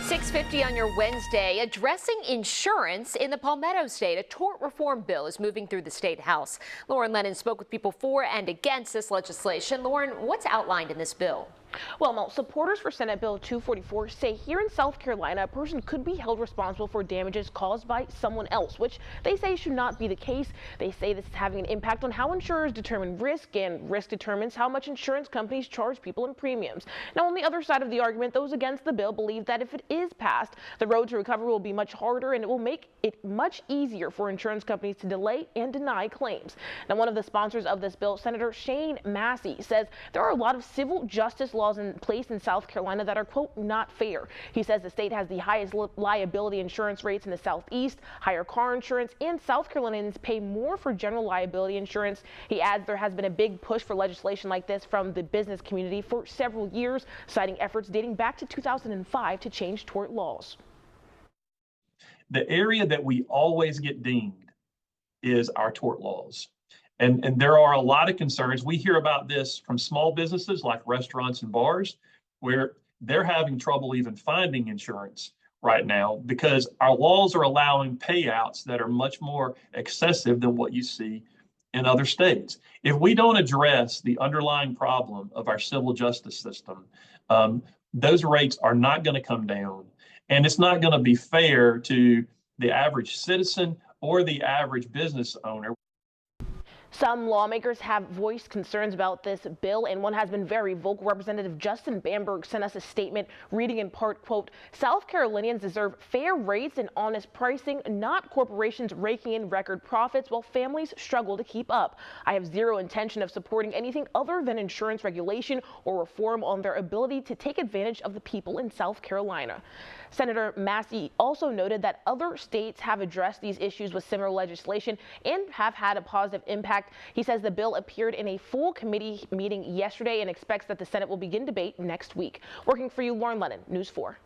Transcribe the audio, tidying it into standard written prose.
6:50 on your Wednesday. Addressing insurance in the Palmetto State, a tort reform bill is moving through the State House. Lauren Lennon spoke with people for and against this legislation. Lauren, what's outlined in this bill? Well, supporters for Senate Bill 244 say here in South Carolina, a person could be held responsible for damages caused by someone else, which they say should not be the case. They say this is having an impact on how insurers determine risk, and risk determines how much insurance companies charge people in premiums. Now, on the other side of the argument, those against the bill believe that if it is passed, the road to recovery will be much harder and it will make it much easier for insurance companies to delay and deny claims. Now, one of the sponsors of this bill, Senator Shane Massey, says there are a lot of civil justice laws in place in South Carolina that are, quote, not fair. He says the state has the highest liability insurance rates in the Southeast, higher car insurance, and South Carolinians pay more for general liability insurance. He adds there has been a big push for legislation like this from the business community for several years, citing efforts dating back to 2005 to change tort laws. The area that we always get dinged is our tort laws. And there are a lot of concerns. We hear about this from small businesses like restaurants and bars, where they're having trouble even finding insurance right now because our laws are allowing payouts that are much more excessive than what you see in other states. If we don't address the underlying problem of our civil justice system, those rates are not going to come down. And it's not going to be fair to the average citizen or the average business owner. Some lawmakers have voiced concerns about this bill, and one has been very vocal. Representative Justin Bamberg sent us a statement reading in part, quote, South Carolinians deserve fair rates and honest pricing, not corporations raking in record profits while families struggle to keep up. I have zero intention of supporting anything other than insurance regulation or reform on their ability to take advantage of the people in South Carolina. Senator Massey also noted that other states have addressed these issues with similar legislation and have had a positive impact. He says the bill appeared in a full committee meeting yesterday and expects that the Senate will begin debate next week. Working for you, Lauren Lennon, News 4.